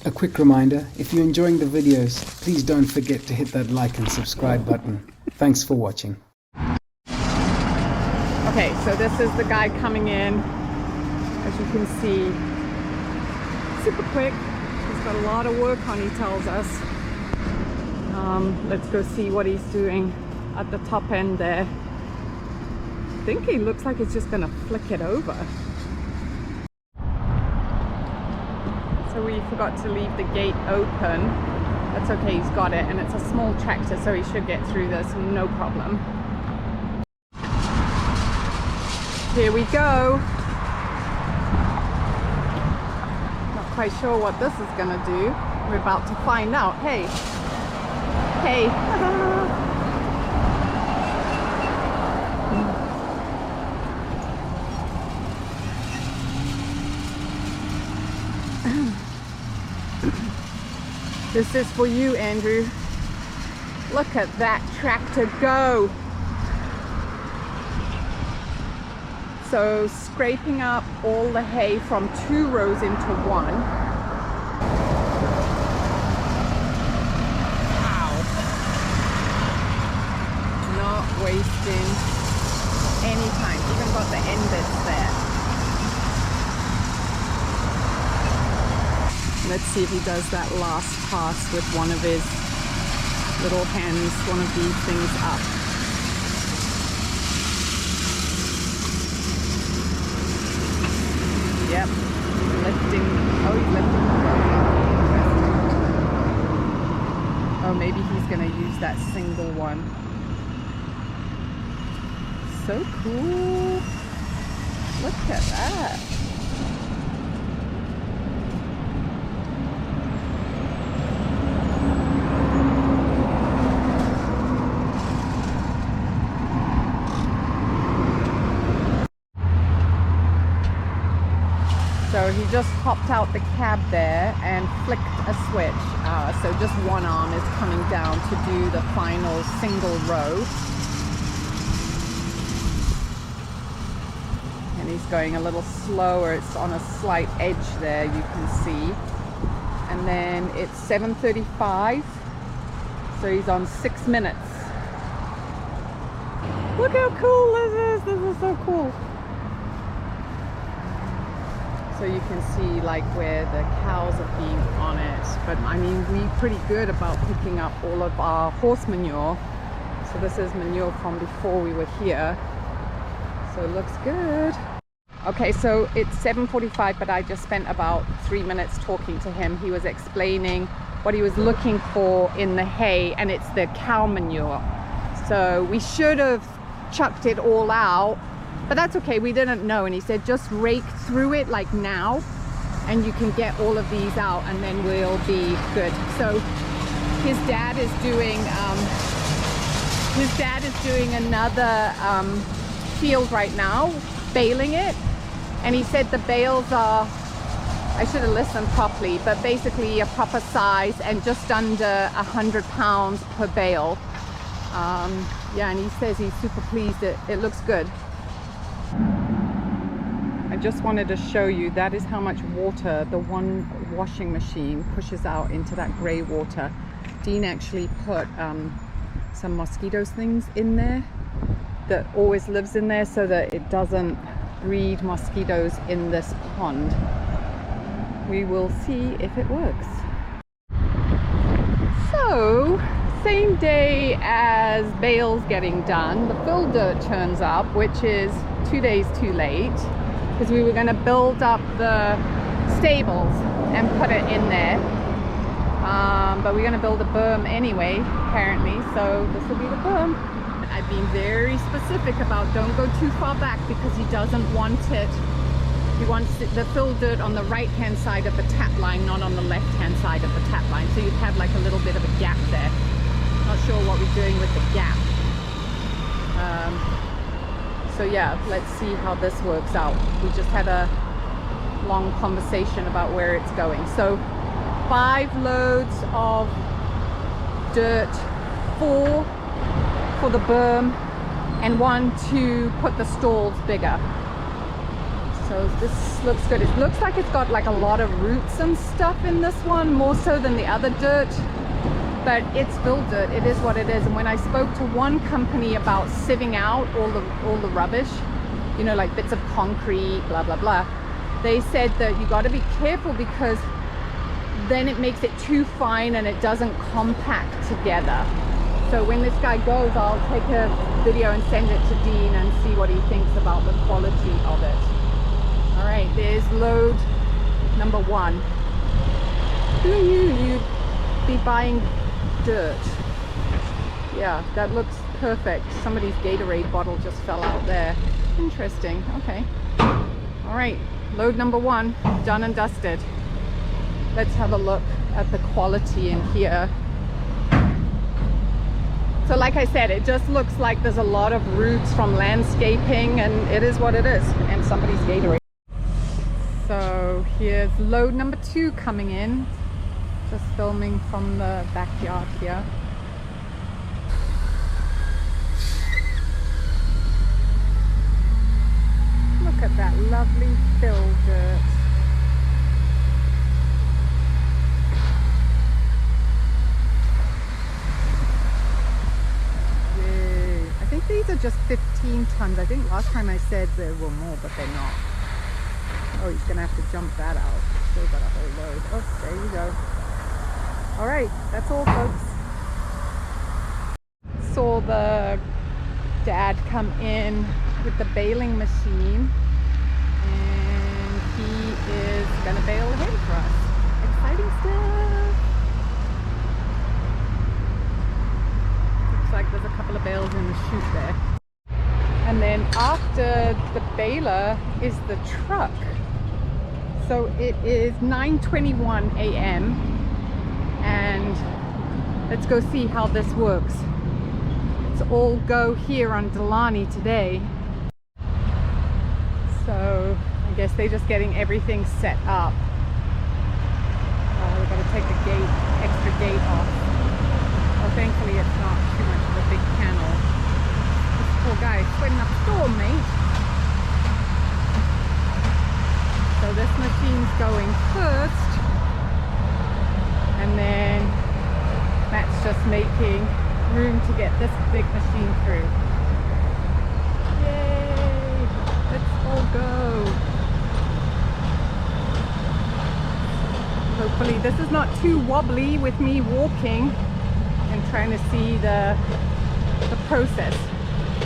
A quick reminder, if you're enjoying the videos, please don't forget to hit that like and subscribe button. Thanks for watching. Okay, so this is the guy coming in. As you can see, super quick. He's got a lot of work on, he tells us. Let's go see what he's doing at the top end there. I think he looks like he's just gonna flick it over. So we forgot to leave the gate open. That's okay, he's got it, and it's a small tractor, so he should get through this no problem. Here we go. Not quite sure what this is gonna do. We're about to find out. Hey. Hey. This is for you, Andrew. Look at that tractor go. So scraping up all the hay from 2 rows into 1. Wow. Not wasting any time. Even got the end bits there. Let's see if he does that last pass with one of his little hands, one of these things up. Yep, lifting. Oh, he's lifting the boat. Oh, maybe he's going to use that single one. So cool. Look at that. So he just hopped out the cab there and flicked a switch. So just one arm is coming down to do the final single row. And he's going a little slower. It's on a slight edge there, you can see. And then it's 7:35. So he's on 6 minutes. Look how cool this is. This is so cool. So you can see like where the cows have been on it. But I mean, we're pretty good about picking up all of our horse manure. So this is manure from before we were here. So it looks good. Okay, so it's 7:45, but I just spent about 3 minutes talking to him. He was explaining what he was looking for in the hay, and it's the cow manure. So we should have chucked it all out, but that's okay, we didn't know. And he said just rake through it like now, and you can get all of these out, and then we'll be good. So his dad is doing another field right now, baling it. And he said the bales are, I should have listened properly, but basically a proper size and just under 100 pounds per bale. Yeah, and he says he's super pleased. It looks good. I just wanted to show you, that is how much water the one washing machine pushes out into that grey water. Dean actually put some mosquitoes things in there that always lives in there so that it doesn't breed mosquitoes in this pond. We will see if it works. So, same day as bales getting done, the fill dirt turns up, which is 2 days too late, because we were going to build up the stables and put it in there. But we're going to build a berm anyway, apparently, so this will be the berm. I've been very specific about don't go too far back, because he doesn't want it. He wants the fill dirt on the right hand side of the tap line, not on the left hand side of the tap line. So you'd have like a little bit of a gap there. Not sure what we're doing with the gap. So yeah, let's see how this works out. We just had a long conversation about where it's going. So 5 loads of dirt, 4 for the berm, and 1 to put the stalls bigger. So this looks good. It looks like it's got like a lot of roots and stuff in this one, more so than the other dirt, but it's still dirt. It is what it is. And when I spoke to one company about sieving out all the rubbish, you know, like bits of concrete, blah blah blah, they said that you got to be careful because then it makes it too fine and it doesn't compact together. So when this guy goes, I'll take a video and send it to Dean and see what he thinks about the quality of it. All right, there's load number 1. Who knew you'd be buying dirt? Yeah, that looks perfect. Somebody's Gatorade bottle just fell out there. Interesting. Okay. All right, load number 1 done and dusted. Let's have a look at the quality in here. So like I said, it just looks like there's a lot of roots from landscaping, and it is what it is, and somebody's Gatorade. So here's load number 2 coming in. Just filming from the backyard here. Look at that lovely fill dirt. I think these are just 15 tons. I think last time I said there were more, but they're not. Oh, he's gonna have to jump that out. Still got a whole load. Oh, there you go. All right, that's all, folks. Saw the dad come in with the baling machine, and he is gonna bale hay for us. Exciting stuff. Looks like there's a couple of bales in the chute there. And then after the baler is the truck. So it is 9:21 a.m. and let's go see how this works. It's all go here on Delaney today. So I guess they're just getting everything set up. We've got to take the extra gate off. Well, thankfully it's not too much of a big panel. This poor guy is sweating up a storm, mate. So this machine's going first, and then Matt's just making room to get this big machine through. Yay! Let's all go. Hopefully this is not too wobbly with me walking and trying to see the process.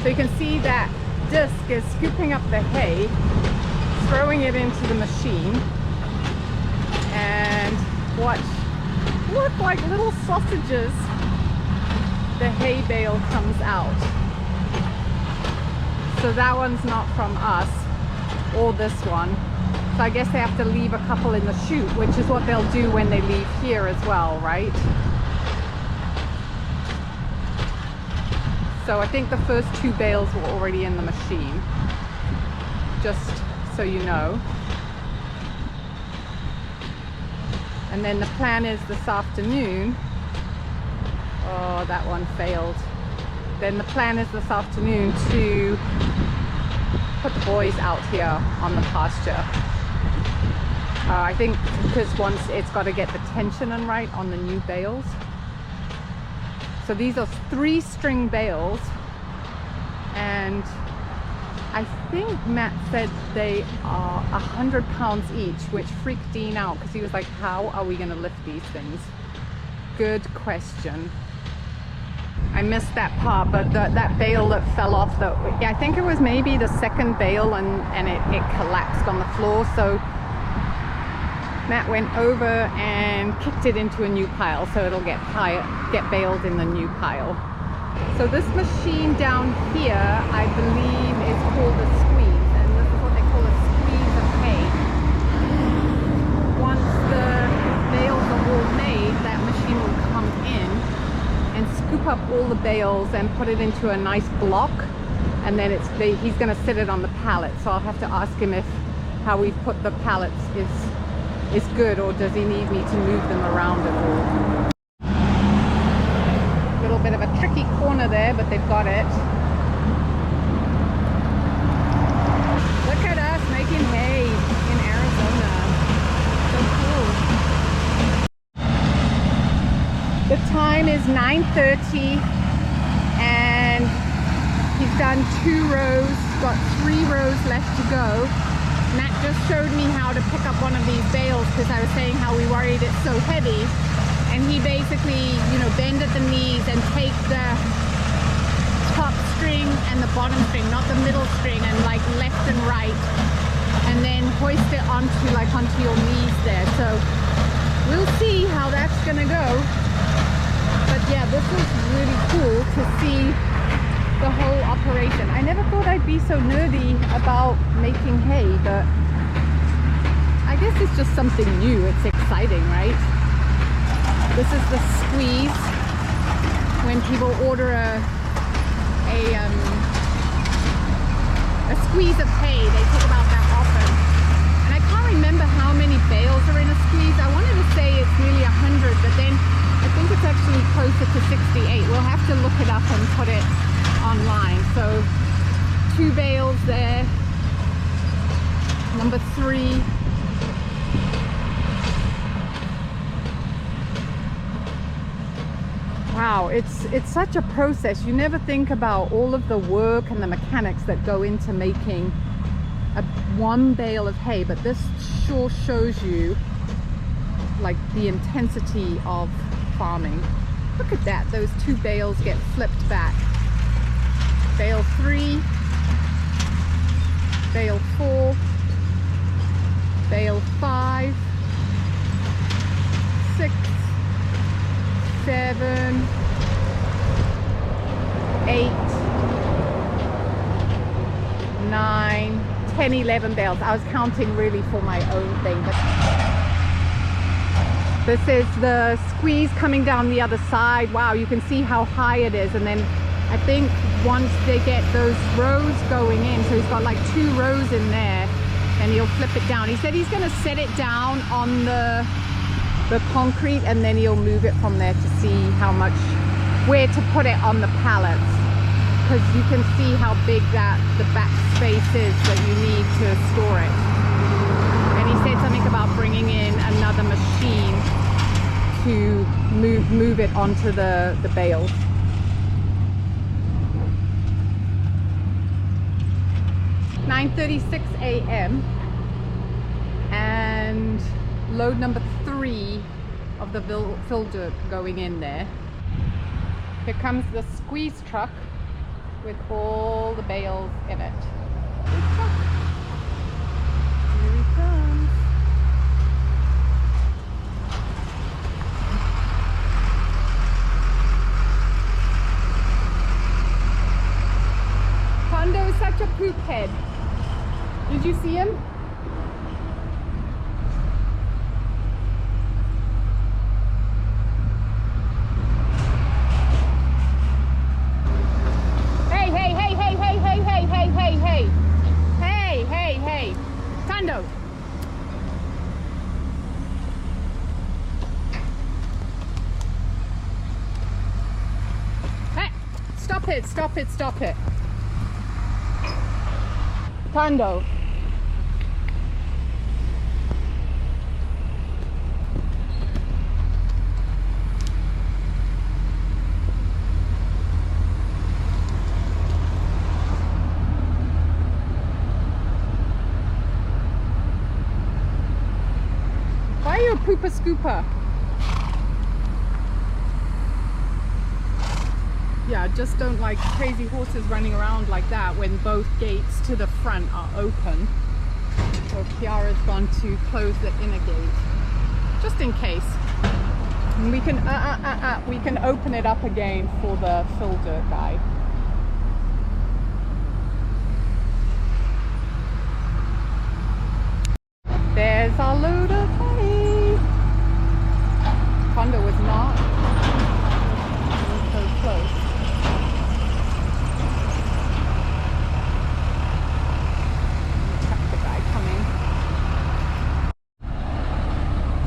So you can see that disc is scooping up the hay, throwing it into the machine, and what look like little sausages, the hay bale comes out. So that one's not from us, or this one. So I guess they have to leave a couple in the chute, which is what they'll do when they leave here as well, right? So I think the first 2 bales were already in the machine, just so you know. And then the plan is this afternoon, oh, that one failed. Then the plan is this afternoon to put the boys out here on the pasture. I think because once it's got to get the tensioning right on the new bales. So these are 3-string bales, and I think Matt said they are 100 pounds each, which freaked Dean out because he was like, how are we going to lift these things? Good question. I missed that part, but that bale that fell off, I think it was maybe the second bale, and it collapsed on the floor. So Matt went over and kicked it into a new pile, so it'll get baled in the new pile. So this machine down here, I believe, is called a squeeze, and this is what they call a squeeze of hay. Once the bales are all made, that machine will come in and scoop up all the bales and put it into a nice block, and then he's going to sit it on the pallet. So I'll have to ask him if how we've put the pallets is good, or does he need me to move them around at all. Little bit of a tricky corner there, but they've got it. Look at us making hay. is 9:30 and he's done 2 rows, got 3 rows left to go. Matt just showed me how to pick up one of these bales because I was saying how we worried it's so heavy. And he basically, you know, bend at the knees and take the top string and the bottom string, not the middle string, and like left and right, and then hoist it onto your knees there. So we'll see how that's gonna go. But yeah, this is really cool to see the whole operation. I never thought I'd be so nerdy about making hay, but I guess it's just something new. It's exciting, right? This is the squeeze. When people order a squeeze of hay, they talk about that often. And I can't remember how many bales are in a squeeze. I wanted to say it's nearly 100, but then I think it's actually closer to 68. We'll have to look it up and put it online. So 2 bales there. Number 3. Wow, it's such a process. You never think about all of the work and the mechanics that go into making one bale of hay, but this sure shows you like the intensity of farming. Look at that, those 2 bales get flipped back. Bale 3, bale 4, bale 5, 6, 7, 8, 9, 10, 11 bales. I was counting really for my own thing, but this is the squeeze coming down the other side. Wow, you can see how high it is. And then I think once they get those rows going in, so he's got like 2 rows in there, and he'll flip it down. He said he's going to set it down on the concrete, and then he'll move it from there to see how much, where to put it on the pallets, because you can see how big the back space is that you need to store it. And he said something about bringing in another machine to move it onto the bales. It's 9:36 a.m. and load number 3 of the fill dirt going in there. Here comes the squeeze truck with all the bales in it. Big truck. Here he comes. Kondo is such a poop head. Did you see him? Hey, Kondo. Hey, stop it. Kondo. Why are you a pooper scooper? Yeah, I just don't like crazy horses running around like that when both gates to the front are open. So Kiara's gone to close the inner gate, just in case. And we can open it up again for the fill dirt guy. There's our load of hay. Kondo was not so close. The guy coming.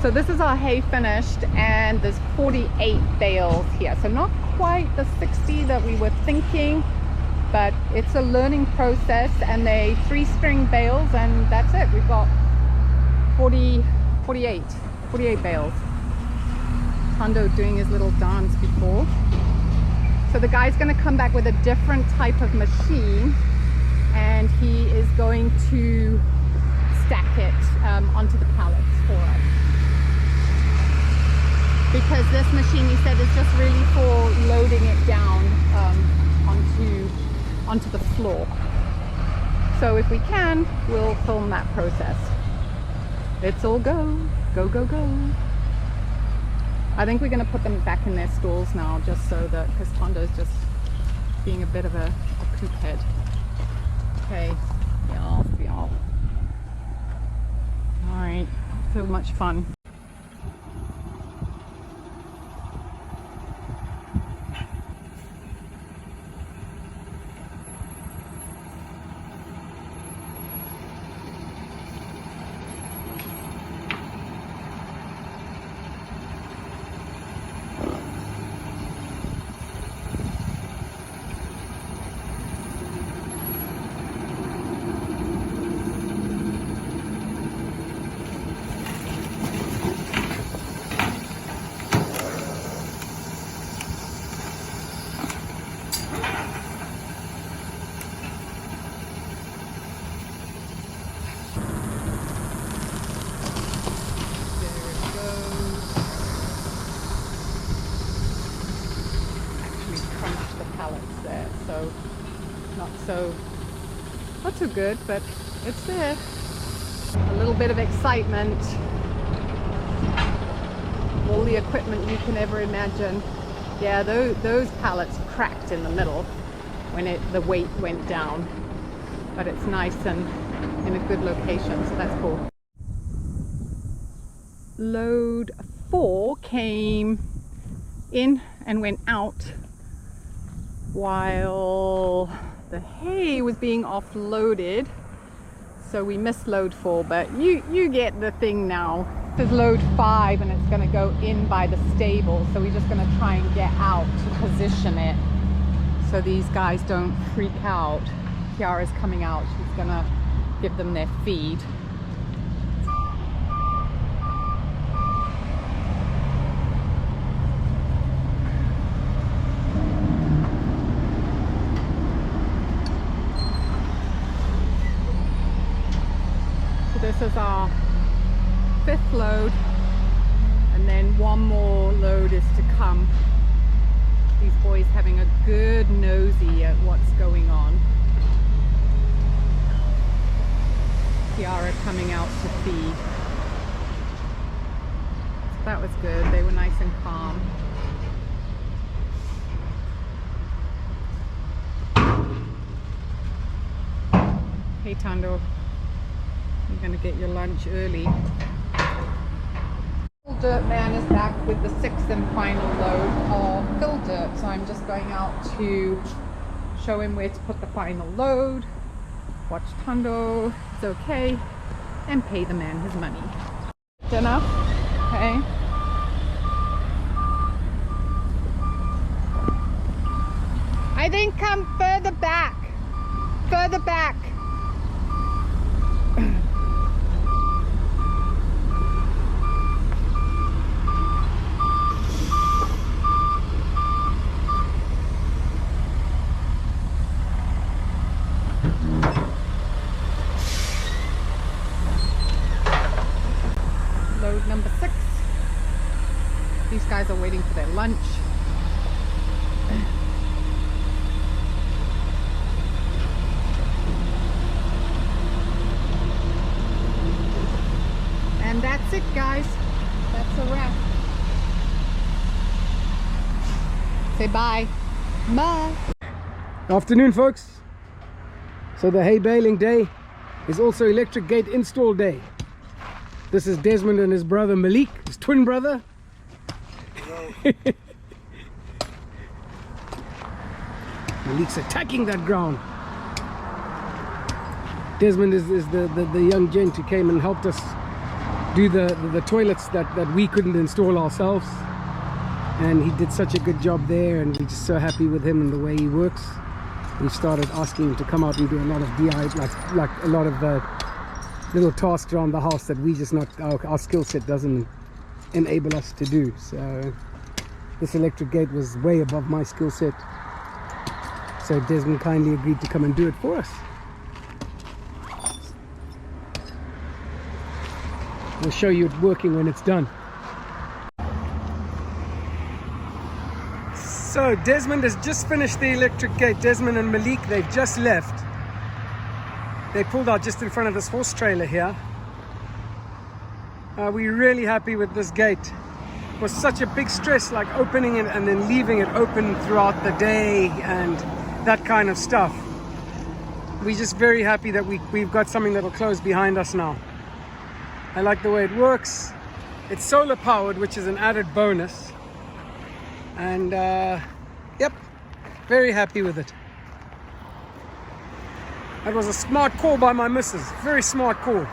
So this is our hay finished, and there's 48 bales here. So not quite the 60 that we were thinking, but it's a learning process, and they 3-string bales, and that's it. We've got 48 bales. Tando doing his little dance before. So the guy's going to come back with a different type of machine, and he is going to stack it onto the pallets for us. Because this machine, he said, is just really for loading it down onto the floor. So if we can, we'll film that process. Let's all go. Go, go, go. I think we're going to put them back in their stalls now, just so that, because Tando's just being a bit of a poop head. Okay, y'all. Alright, so much fun. Not so good, but it's there. A little bit of excitement. All the equipment you can ever imagine. Yeah, those pallets cracked in the middle when the weight went down, but it's nice and in a good location, so that's cool. Load 4 came in and went out while the hay was being offloaded, so we missed load 4, but you get the thing now. This is load 5 and it's going to go in by the stable, so we're just going to try and get out to position it so these guys don't freak out. Kiara's coming out, she's going to give them their feed. This is our 5th load, and then one more load is to come. These boys having a good nosy at what's going on. Kiara coming out to feed. So that was good. They were nice and calm. Hey Tando. You're going to get your lunch early. Dirt man is back with the 6th and final load of fill dirt, so I'm just going out to show him where to put the final load, watch Tando, it's okay, and pay the man his money. Dinner, okay. I think come further back. Load number 6. These guys are waiting for their lunch. And that's it, guys. That's a wrap. Say bye. Bye. Afternoon, folks. So the hay baling day is also electric gate install day. This is Desmond and his brother Malik, his twin brother. Malik's attacking that ground. Desmond is the young gent who came and helped us do the toilets that we couldn't install ourselves. And he did such a good job there, and we're just so happy with him and the way he works. We started asking him to come out and do a lot of DIY, like a lot of little tasks around the house that we just not, our skill set doesn't enable us to do. So this electric gate was way above my skill set. So Desmond kindly agreed to come and do it for us. We'll show you it working when it's done. So Desmond has just finished the electric gate. Desmond and Malik, they've just left. They pulled out just in front of this horse trailer here. We're really happy with this gate. It was such a big stress, like opening it and then leaving it open throughout the day and that kind of stuff. We're just very happy that we've got something that'll close behind us now. I like the way it works. It's solar powered, which is an added bonus. And yep, very happy with it. That was a smart call by my missus. Very smart call.